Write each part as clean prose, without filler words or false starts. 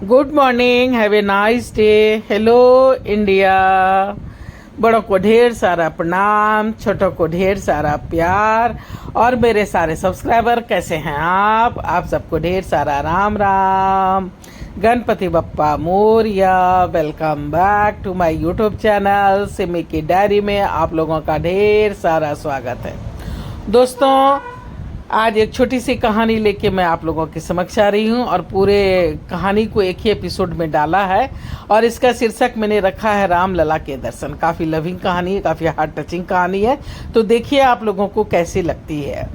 Good morning, have a nice day. Hello India. बड़ों को ढेर सारा प्रणाम, छोटों को ढेर सारा प्यार। और मेरे सारे सब्सक्राइबर कैसे हैं आप सबको ढेर सारा Ram Ram. Ganpati Bappa Morya. Welcome back to my YouTube channel Simi की डायरी में आप लोगों का ढेर सारा स्वागत है। दोस्तों, आज एक छोटी सी कहानी लेके मैं आप लोगों के समक्ष आ रही हूँ और पूरे कहानी को एक ही एपिसोड में डाला है और इसका शीर्षक मैंने रखा है राम लला के दर्शन। काफ़ी लविंग कहानी है, काफ़ी हार्ट टचिंग कहानी है, तो देखिए आप लोगों को कैसी लगती है।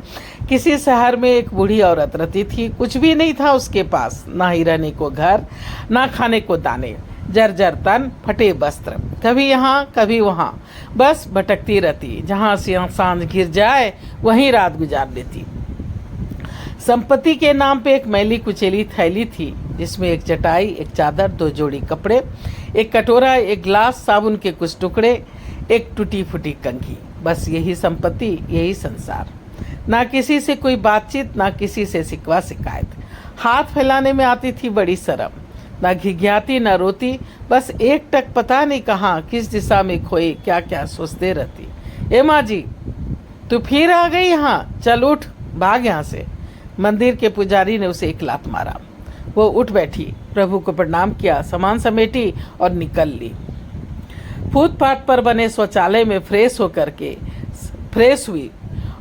किसी शहर में एक बूढ़ी औरत रहती थी। कुछ भी नहीं था उसके पास, ना ही रहने को घर, ना खाने को दाने, जर्जर तन, फटे वस्त्र, कभी यहाँ कभी वहाँ, बस भटकती रहती। जहाँ से सांझ घिर जाए वहीं रात गुजार लेती। संपत्ति के नाम पे एक मैली कुचेली थैली थी जिसमें एक चटाई, एक चादर, 2 जोड़ी कपड़े, एक कटोरा, एक गिलास, साबुन के कुछ टुकड़े, एक टूटी फूटी कंघी। बस यही संपत्ति, यही संसार। ना किसी से कोई बातचीत, ना किसी से शिकवा शिकायत। हाथ फैलाने में आती थी बड़ी शर्म। ना घिघियाती ना रोती, बस एक टक पता नहीं कहाँ किस दिशा में खोई क्या क्या सोचते रहती। ए माँ जी, तू फिर आ गई यहाँ, चल उठ, भाग यहाँ से। मंदिर के पुजारी ने उसे एक लात मारा। वो उठ बैठी, प्रभु को प्रणाम किया, सामान समेटी और निकल ली। फुटपाथ पर बने शौचालय में फ्रेश हुई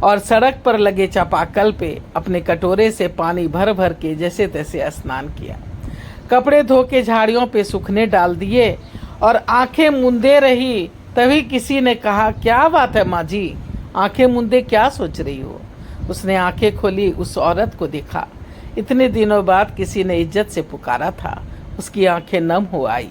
और सड़क पर लगे चापाकल पे अपने कटोरे से पानी भर भर के जैसे तैसे स्नान किया। कपड़े धो के झाड़ियों पे सूखने डाल दिए और आंखें मूंदे रही। तभी किसी ने कहा, क्या बात है माँ जी, आंखें मूंदे क्या सोच रही हो? उसने आंखें खोली, उस औरत को देखा। इतने दिनों बाद किसी ने इज्जत से पुकारा था। उसकी आंखें नम हो आई।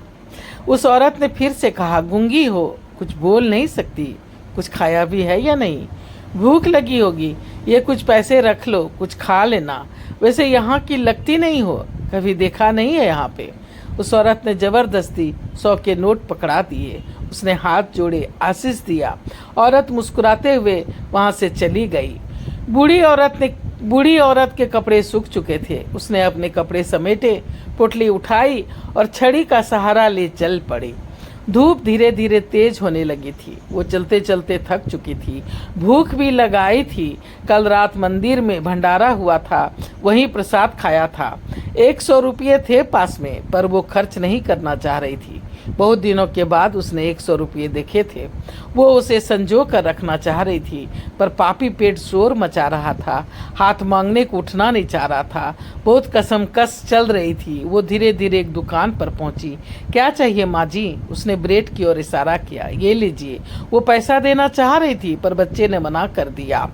उस औरत ने फिर से कहा, गूंगी हो, कुछ बोल नहीं सकती, कुछ खाया भी है या नहीं? भूख लगी होगी, ये कुछ पैसे रख लो, कुछ खा लेना। वैसे यहाँ की लगती नहीं हो, कभी देखा नहीं है यहाँ पे। उस औरत ने जबरदस्ती 100 के नोट पकड़ा दिए। उसने हाथ जोड़े, आशीष दिया। औरत मुस्कुराते हुए वहाँ से चली गई। बूढ़ी औरत के कपड़े सूख चुके थे। उसने अपने कपड़े समेटे, पोटली उठाई और छड़ी का सहारा ले चल पड़ी। धूप धीरे धीरे तेज होने लगी थी। वो चलते चलते थक चुकी थी, भूख भी लगाई थी। कल रात मंदिर में भंडारा हुआ था, वहीं प्रसाद खाया था। 100 रुपये थे पास में, पर वो खर्च नहीं करना चाह रही थी। बहुत दिनों के बाद उसने 100 रुपये देखे थे। वो उसे संजो कर रखना चाह रही थी, पर पापी पेट शोर मचा रहा था। हाथ मांगने को उठना नहीं चाह रहा था। बहुत कसमकस चल रही थी। वो धीरे धीरे एक दुकान पर पहुंची। क्या चाहिए माँ जी? उसने ब्रेड की ओर इशारा किया। ये लीजिए। वो पैसा देना चाह रही थी, पर बच्चे ने मना कर दिया।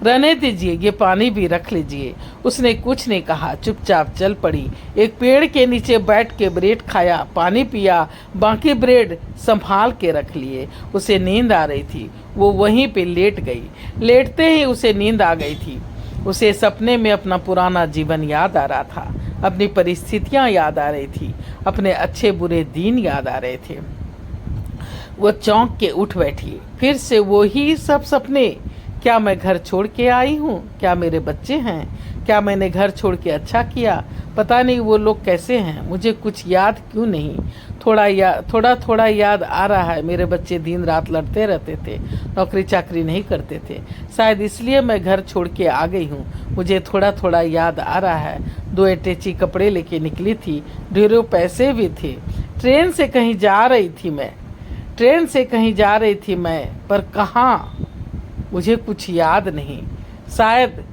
रहने दीजिए, ये पानी भी रख लीजिए। उसने कुछ नहीं कहा, चुपचाप चल पड़ी। एक पेड़ के नीचे बैठ के ब्रेड खाया, पानी पिया, बाकी ब्रेड संभाल के रख लिए। उसे नींद आ रही थी। वो वहीं पे लेट गई। लेटते ही उसे नींद आ गई थी। उसे सपने में अपना पुराना जीवन याद आ रहा था, अपनी परिस्थितियां याद आ रही थी, अपने अच्छे बुरे दिन याद आ रहे थे। वो चौंक के उठ बैठी। फिर से वो ही सब सपने। क्या मैं घर छोड़ के आई हूँ? क्या मेरे बच्चे हैं? क्या मैंने घर छोड़ के अच्छा किया? पता नहीं वो लोग कैसे हैं, मुझे कुछ याद क्यों नहीं। थोड़ा याद आ रहा है। मेरे बच्चे दिन रात लड़ते रहते थे, नौकरी चाकरी नहीं करते थे। शायद इसलिए मैं घर छोड़ के आ गई हूँ। मुझे थोड़ा याद आ रहा है। 2 अटैची कपड़े लेके निकली थी, ढेरों पैसे भी थे। ट्रेन से कहीं जा रही थी मैं, पर कहाँ, मुझे कुछ याद नहीं। शायद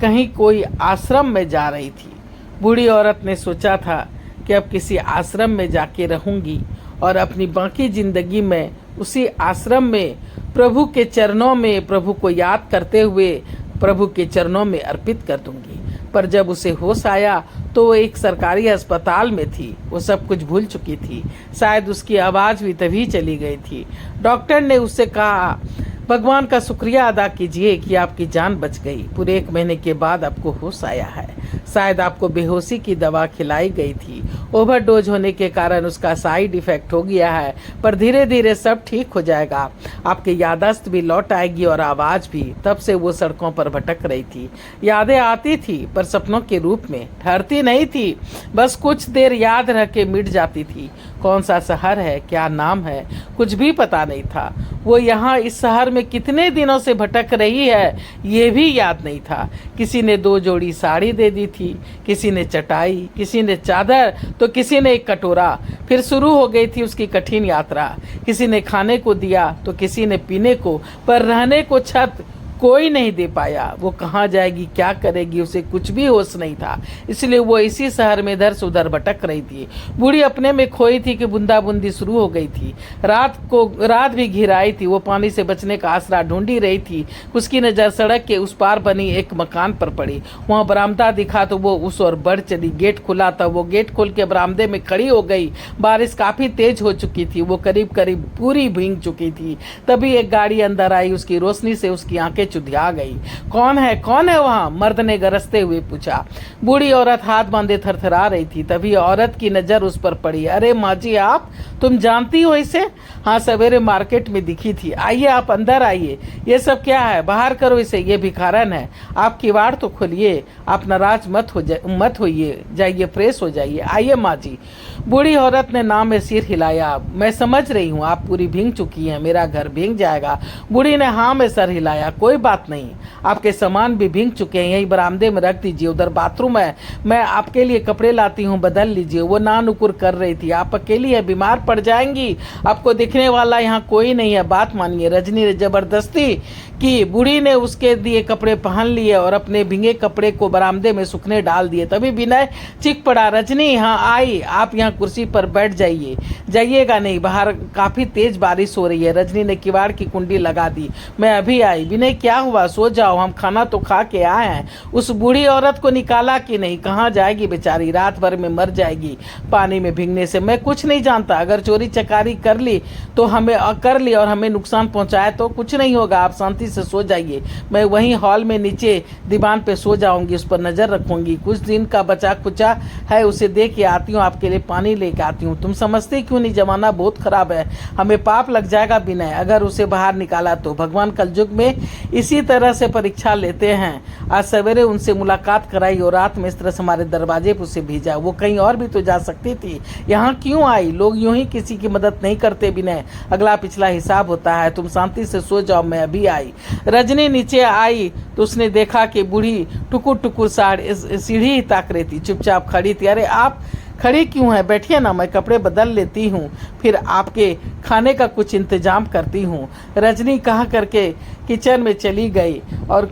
कहीं कोई आश्रम में जा रही थी। बूढ़ी औरत ने सोचा था कि अब किसी आश्रम में जाके रहूंगी और अपनी बाकी जिंदगी में उसी आश्रम में प्रभु के चरणों में, प्रभु को याद करते हुए प्रभु के चरणों में अर्पित कर दूंगी। पर जब उसे होश आया तो वो एक सरकारी अस्पताल में थी। वो सब कुछ भूल चुकी थी। शायद उसकी आवाज़ भी तभी चली गई थी। डॉक्टर ने उससे कहा, भगवान का शुक्रिया अदा कीजिए कि आपकी जान बच गई। पूरे 1 महीने के बाद आपको होश आया है। शायद आपको बेहोशी की दवा खिलाई गई थी ओवरडोज होने के कारण उसका साइड इफेक्ट हो गया है, पर धीरे धीरे सब ठीक हो जाएगा। आपकी याददाश्त भी लौट आएगी और आवाज़ भी। तब से वो सड़कों पर भटक रही थी। यादें आती थी पर सपनों के रूप में, ठहरती नहीं थी, बस कुछ देर याद रह के मिट जाती थी। कौन सा शहर है, क्या नाम है, कुछ भी पता नहीं था। वो यहाँ इस शहर में कितने दिनों से भटक रही है ये भी याद नहीं था। किसी ने 2 जोड़ी साड़ी दे दी थी, किसी ने चटाई, किसी ने चादर, तो किसी ने एक कटोरा। फिर शुरू हो गई थी उसकी कठिन यात्रा। किसी ने खाने को दिया तो किसी ने पीने को, पर रहने को छत कोई नहीं दे पाया। वो कहाँ जाएगी, क्या करेगी, उसे कुछ भी होश नहीं था। इसलिए वो इसी शहर में इधर से उधर भटक रही थी। बूढ़ी अपने में खोई थी कि बूंदा बूंदी शुरू हो गई थी। रात भी घिर आई थी। वो पानी से बचने का आसरा ढूंढी रही थी। उसकी नज़र सड़क के उस पार बनी एक मकान पर पड़ी। वहाँ बरामदा दिखा तो वो उस ओर बढ़ चली। गेट खुला था। वो गेट खोल के बरामदे में खड़ी हो गई। बारिश काफ़ी तेज हो चुकी थी। वो करीब करीब पूरी भीग चुकी थी। तभी एक गाड़ी अंदर आई। उसकी रोशनी से उसकी आंखें चुधिया गई। कौन है वहाँ? मर्द ने गरजते हुए पूछा। बूढ़ी औरत हाथ बांधे थरथरा रही थी। तभी औरत की नजर उस पर पड़ी। अरे माँ जी, आप, तुम जानती हो इसे? हाँ, सवेरे मार्केट में दिखी थी। आइए, आप अंदर आइए। ये सब क्या है? बाहर करो इसे, ये भिखारन है। आप किवाड़ तो खोलिए। आप नाराज मत होइए, जाइए फ्रेश हो जाइए। आइए माँ जी। बूढ़ी औरत ने नाम में सिर हिलाया। मैं समझ रही हूँ, आप पूरी भीग चुकी हैं, मेरा घर भीग जाएगा। बूढ़ी ने हाँ में सर हिलाया। कोई बात नहीं, आपके सामान भी भीग चुके हैं, यही बरामदे में रख दीजिए। उधर बाथरूम है, मैं आपके लिए कपड़े लाती हूँ, बदल लीजिए। वो ना नुकुर कर रही थी। आप अकेली है, बीमार पड़ जाएंगी, आपको दिखने वाला यहाँ कोई नहीं है, बात मानिए। रजनी ने जबरदस्ती की। बूढ़ी ने उसके दिए कपड़े पहन लिए और अपने भीगे कपड़े को बरामदे में सूखने डाल दिए। तभी विनय चीख पड़ा, रजनी यहाँ आई, आप यहाँ कुर्सी पर बैठ जाइए। जाइएगा नहीं, बाहर काफी तेज बारिश हो रही है। रजनी ने किवाड़ की कुंडी लगा दी। मैं अभी आई। विनय, क्या हुआ? सो जाओ, हम खाना तो खा के आए हैं। उस बूढ़ी औरत को निकाला कि नहीं? कहाँ जाएगी बेचारी, रात भर में मर जाएगी पानी में भीगने से। मैं कुछ नहीं जानता, अगर चोरी चकारी कर ली और हमें नुकसान पहुंचाए तो कुछ नहीं होगा। आप शांति से सो जाइए। मैं वहीं हॉल में नीचे दीवान पे सो जाऊंगी, उस पर नजर रखूंगी। कुछ दिन का बचा कुचा है, उसे दे के आती हूँ, आपके लिए पानी लेके आती हूँ। तुम समझते क्यों नहीं? जमाना बहुत खराब है, हमें पाप लग जाएगा विनय अगर उसे बाहर निकाला तो। भगवान कलयुग में इसी तरह से परीक्षा लेते हैं। आज सवेरे उनसे मुलाकात कराई और रात में इस तरह से हमारे दरवाजे पर उसे भेजा। वो कहीं और भी तो जा सकती थी, यहाँ क्यों आई? लोग यूं ही किसी की मदद नहीं करते विनय, अगला पिछला हिसाब होता है। तुम शांति से सो जाओ, मैं अभी आई। रजनी नीचे आई तो उसने देखा कि बूढ़ी टुकुर टुकुर सीढ़ी ही ताक रही थी, चुपचाप खड़ी थी। अरे आप खड़ी क्यों है? बैठिए ना, मैं कपड़े बदल लेती हूँ, फिर आपके खाने का कुछ इंतजाम करती हूँ। रजनी कहा करके किचन में चली गई और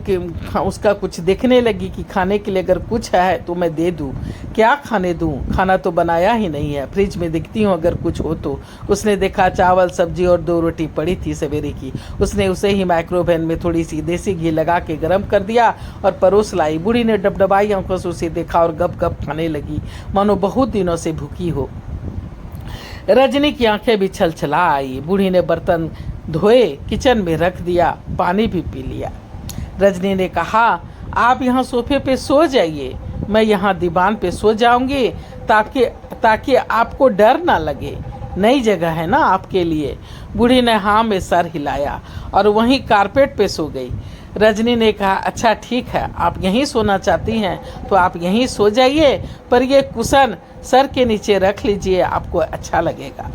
उसका कुछ देखने लगी कि खाने के लिए अगर कुछ है तो मैं दे दूँ। क्या खाने दूँ? खाना तो बनाया ही नहीं है, फ्रिज में देखती हूँ अगर कुछ हो तो। उसने देखा चावल सब्जी और 2 रोटी पड़ी थी सवेरे की। उसने उसे ही माइक्रोवेव में थोड़ी सी देसी घी लगा के गर्म कर दिया और परोस लाई। बूढ़ी ने डबडबाई आंखों से उसे देखा और गप गप खाने लगी, मानो बहुत दिनों से भूखी हो। रजनी की आंखें भी छलछला आई। बूढ़ी ने बर्तन धोए, किचन में रख दिया, पानी भी पी लिया। रजनी ने कहा, आप यहाँ सोफे पे सो जाइए, मैं यहाँ दीवान पे सो जाऊंगी ताकि आपको डर ना लगे। नई जगह है ना आपके लिए। बूढ़ी ने हाँ में सर हिलाया और वहीं कारपेट पे सो गई। रजनी ने कहा, अच्छा ठीक है, आप यहीं सोना चाहती हैं तो आप यहीं सो जाइए, पर ये कुशन सर के नीचे रख लीजिए, आपको अच्छा लगेगा।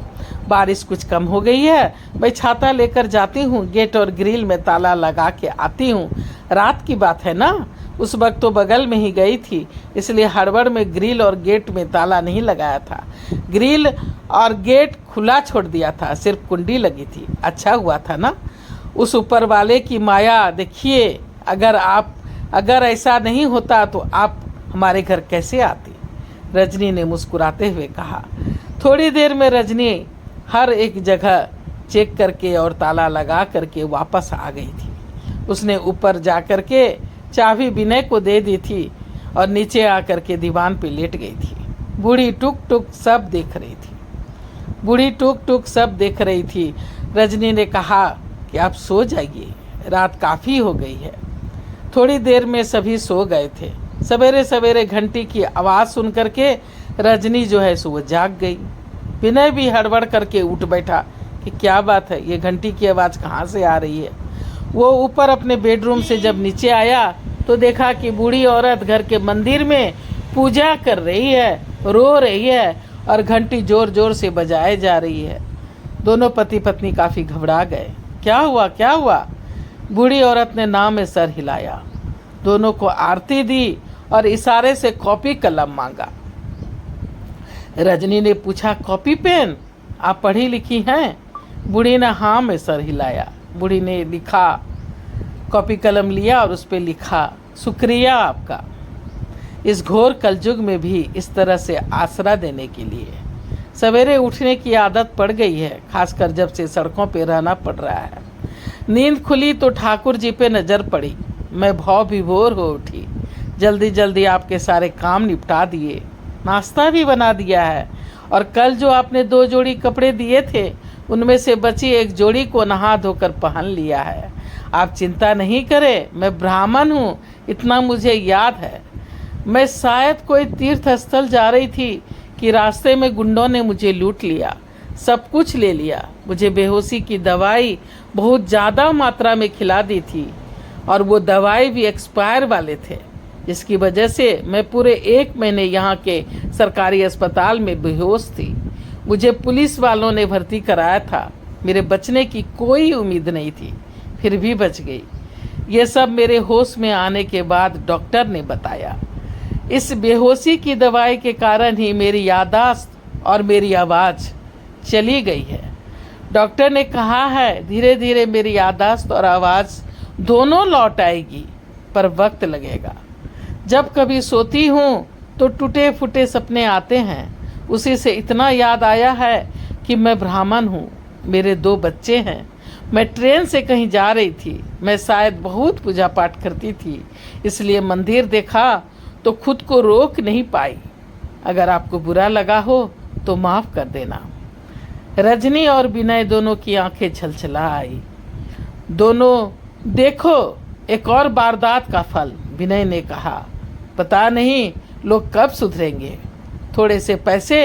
बारिश कुछ कम हो गई है, मैं छाता लेकर जाती हूँ, गेट और ग्रिल में ताला लगा के आती हूँ। रात की बात है ना, उस वक्त तो बगल में ही गई थी, इसलिए हड़बड़ में ग्रिल और गेट में ताला नहीं लगाया था। ग्रिल और गेट खुला छोड़ दिया था, सिर्फ कुंडी लगी थी। अच्छा हुआ था ना, उस ऊपर वाले की माया देखिए। अगर ऐसा नहीं होता तो आप हमारे घर कैसे आती? रजनी ने मुस्कुराते हुए कहा। थोड़ी देर में रजनी हर एक जगह चेक करके और ताला लगा करके वापस आ गई थी। उसने ऊपर जा करके चाबी विनय को दे दी थी और नीचे आकर के दीवान पे लेट गई थी। बूढ़ी टुक टुक सब देख रही थी। रजनी ने कहा कि आप सो जाइए, रात काफ़ी हो गई है। थोड़ी देर में सभी सो गए थे। सवेरे सवेरे घंटी की आवाज़ सुन करके रजनी जो है सो वो जाग गई। विनय भी हड़बड़ करके उठ बैठा कि क्या बात है, ये घंटी की आवाज़ कहाँ से आ रही है। वो ऊपर अपने बेडरूम से जब नीचे आया तो देखा कि बूढ़ी औरत घर के मंदिर में पूजा कर रही है, रो रही है और घंटी जोर जोर से बजाए जा रही है। दोनों पति पत्नी काफ़ी घबरा गए। क्या हुआ, क्या हुआ? बूढ़ी औरत ने नाव में सर हिलाया, दोनों को आरती दी और इशारे से कॉपी कलम मांगा। रजनी ने पूछा, कॉपी पेन, आप पढ़ी लिखी हैं? बूढ़ी ने हाँ में सर हिलाया। बूढ़ी ने लिखा, कॉपी कलम लिया और उस पर लिखा, शुक्रिया आपका इस घोर कलयुग में भी इस तरह से आसरा देने के लिए। सवेरे उठने की आदत पड़ गई है, खासकर जब से सड़कों पे रहना पड़ रहा है। नींद खुली तो ठाकुर जी पे नज़र पड़ी। मैं भाव विभोर हो उठी, जल्दी जल्दी आपके सारे काम निपटा दिए, नाश्ता भी बना दिया है और कल जो आपने 2 जोड़ी कपड़े दिए थे उनमें से बची एक जोड़ी को नहा धोकर पहन लिया है। आप चिंता नहीं करें, मैं ब्राह्मण हूँ, इतना मुझे याद है। मैं शायद कोई तीर्थ स्थल जा रही थी कि रास्ते में गुंडों ने मुझे लूट लिया, सब कुछ ले लिया। मुझे बेहोशी की दवाई बहुत ज़्यादा मात्रा में खिला दी थी और वो दवाई भी एक्सपायर वाले थे, जिसकी वजह से मैं पूरे 1 महीने यहाँ के सरकारी अस्पताल में बेहोश थी। मुझे पुलिस वालों ने भर्ती कराया था, मेरे बचने की कोई उम्मीद नहीं थी, फिर भी बच गई। ये सब मेरे होश में आने के बाद डॉक्टर ने बताया। इस बेहोशी की दवाई के कारण ही मेरी याददाश्त और मेरी आवाज़ चली गई है। डॉक्टर ने कहा है धीरे धीरे मेरी याददाश्त और आवाज़ दोनों लौट आएगी, पर वक्त लगेगा। जब कभी सोती हूँ तो टूटे फूटे सपने आते हैं। उसी से इतना याद आया है कि मैं ब्राह्मण हूँ, मेरे 2 बच्चे हैं। मैं ट्रेन से कहीं जा रही थी, मैं शायद बहुत पूजा पाठ करती थी, इसलिए मंदिर देखा तो खुद को रोक नहीं पाई। अगर आपको बुरा लगा हो तो माफ़ कर देना। रजनी और विनय दोनों की आंखें छलछला आई। दोनों, देखो एक और वारदात का फल, विनय ने कहा। पता नहीं लोग कब सुधरेंगे। थोड़े से पैसे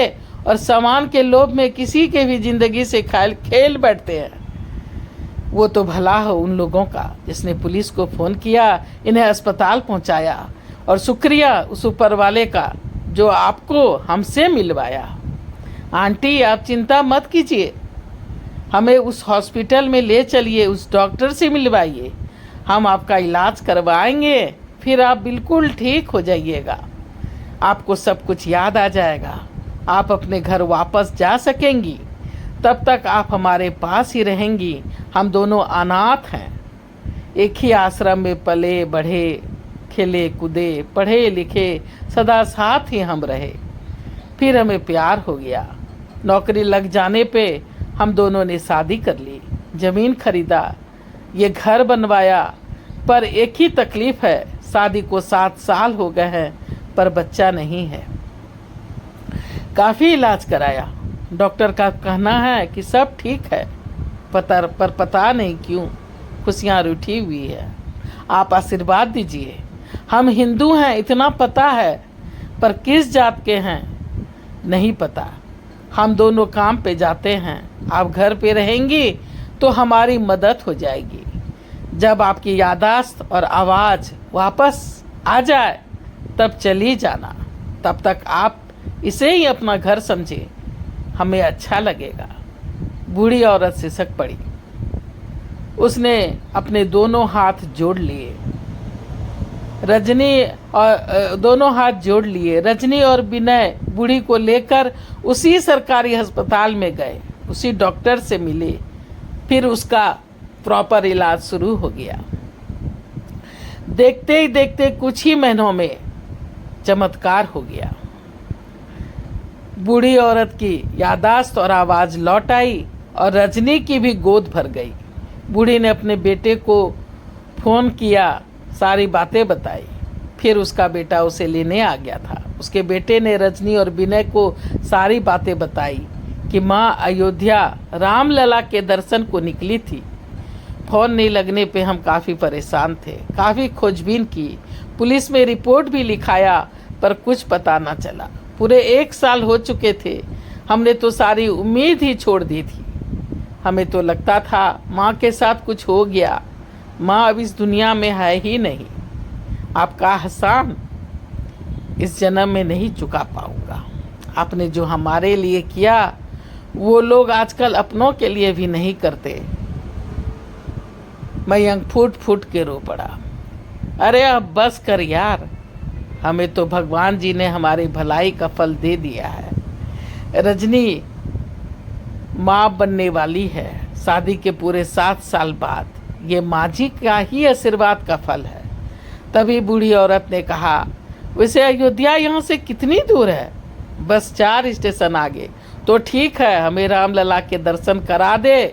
और सामान के लोभ में किसी के भी जिंदगी से खेल बैठते हैं। वो तो भला हो उन लोगों का जिसने पुलिस को फ़ोन किया, इन्हें अस्पताल पहुंचाया, और शुक्रिया उस ऊपर वाले का जो आपको हमसे मिलवाया। आंटी आप चिंता मत कीजिए, हमें उस हॉस्पिटल में ले चलिए, उस डॉक्टर से मिलवाइए, हम आपका इलाज करवाएंगे, फिर आप बिल्कुल ठीक हो जाइएगा। आपको सब कुछ याद आ जाएगा, आप अपने घर वापस जा सकेंगी। तब तक आप हमारे पास ही रहेंगी। हम दोनों अनाथ हैं, एक ही आश्रम में पले बढ़े, खेले कूदे, पढ़े लिखे, सदा साथ ही हम रहे। फिर हमें प्यार हो गया। नौकरी लग जाने पे हम दोनों ने शादी कर ली, ज़मीन खरीदा, ये घर बनवाया। पर एक ही तकलीफ़ है, शादी को 7 साल हो गए हैं पर बच्चा नहीं है। काफ़ी इलाज कराया, डॉक्टर का कहना है कि सब ठीक है, पर पता नहीं क्यों खुशियाँ रूठी हुई है। आप आशीर्वाद दीजिए। हम हिंदू हैं इतना पता है, पर किस जात के हैं नहीं पता। हम दोनों काम पे जाते हैं, आप घर पे रहेंगी तो हमारी मदद हो जाएगी। जब आपकी याददाश्त और आवाज़ वापस आ जाए तब चली जाना। तब तक आप इसे ही अपना घर समझे, हमें अच्छा लगेगा। बूढ़ी औरत सिसक पड़ी। उसने अपने दोनों हाथ जोड़ लिए। रजनी और विनय बूढ़ी को लेकर उसी सरकारी अस्पताल में गए, उसी डॉक्टर से मिले। फिर उसका प्रॉपर इलाज शुरू हो गया। देखते ही देखते कुछ ही महीनों में चमत्कार हो गया। बूढ़ी औरत की याददाश्त और आवाज़ लौट आई और रजनी की भी गोद भर गई। बूढ़ी ने अपने बेटे को फ़ोन किया, सारी बातें बताई। फिर उसका बेटा उसे लेने आ गया था। उसके बेटे ने रजनी और विनय को सारी बातें बताई कि माँ अयोध्या रामलला के दर्शन को निकली थी। फ़ोन नहीं लगने पे हम काफ़ी परेशान थे, काफ़ी खोजबीन की, पुलिस में रिपोर्ट भी लिखाया, पर कुछ पता न चला। पूरे 1 साल हो चुके थे। हमने तो सारी उम्मीद ही छोड़ दी थी। हमें तो लगता था माँ के साथ कुछ हो गया, माँ अब इस दुनिया में है ही नहीं। आपका एहसान इस जन्म में नहीं चुका पाऊंगा। आपने जो हमारे लिए किया वो लोग आजकल अपनों के लिए भी नहीं करते। मयंक फूट फूट के रो पड़ा। अरे अब बस कर यार, हमें तो भगवान जी ने हमारी भलाई का फल दे दिया है। रजनी माँ बनने वाली है शादी के पूरे 7 साल बाद। ये माँ जी का ही आशीर्वाद का फल है। तभी बूढ़ी औरत ने कहा, वैसे अयोध्या यहाँ से कितनी दूर है? बस 4 स्टेशन आगे। तो ठीक है, हमें रामलला के दर्शन करा दे,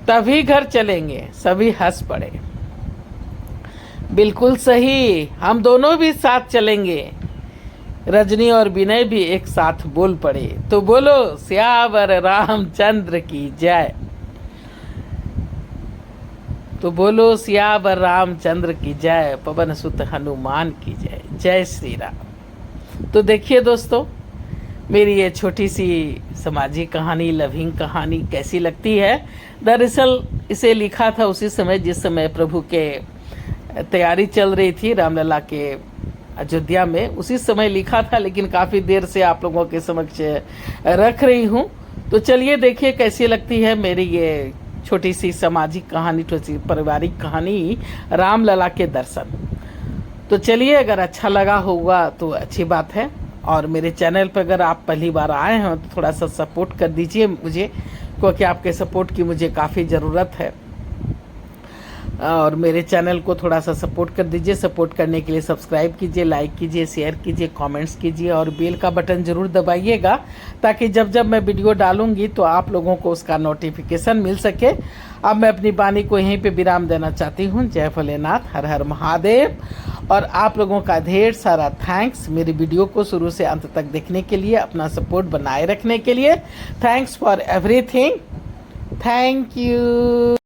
तभी घर चलेंगे। सभी हंस पड़े। बिल्कुल सही, हम दोनों भी साथ चलेंगे। रजनी और विनय भी एक साथ बोल पड़े। तो बोलो सियावर रामचंद्र की जय। तो बोलो सियावर रामचंद्र की जय, पवन सुत हनुमान की जय। जय श्री राम। तो देखिए दोस्तों, मेरी ये छोटी सी सामाजिक कहानी, लविंग कहानी कैसी लगती है? दरअसल इसे लिखा था उसी समय जिस समय प्रभु के तैयारी चल रही थी रामलला के अयोध्या में, उसी समय लिखा था, लेकिन काफ़ी देर से आप लोगों के समक्ष रख रही हूँ। तो चलिए देखिए कैसी लगती है मेरी ये छोटी सी सामाजिक कहानी, छोटी सी पारिवारिक कहानी, रामलला के दर्शन। तो चलिए, अगर अच्छा लगा होगा तो अच्छी बात है, और मेरे चैनल पर अगर आप पहली बार आए हैं तो थोड़ा सा सपोर्ट कर दीजिए मुझे, क्योंकि आपके सपोर्ट की मुझे काफ़ी ज़रूरत है। और मेरे चैनल को थोड़ा सा सपोर्ट कर दीजिए। सपोर्ट करने के लिए सब्सक्राइब कीजिए, लाइक कीजिए, शेयर कीजिए, कमेंट्स कीजिए और बेल का बटन ज़रूर दबाइएगा, ताकि जब जब मैं वीडियो डालूंगी तो आप लोगों को उसका नोटिफिकेशन मिल सके। अब मैं अपनी वाणी को यहीं पे विराम देना चाहती हूँ। जय भोलेनाथ, हर हर महादेव। और आप लोगों का ढेर सारा थैंक्स मेरी वीडियो को शुरू से अंत तक देखने के लिए, अपना सपोर्ट बनाए रखने के लिए। Thanks for everything. Thank you.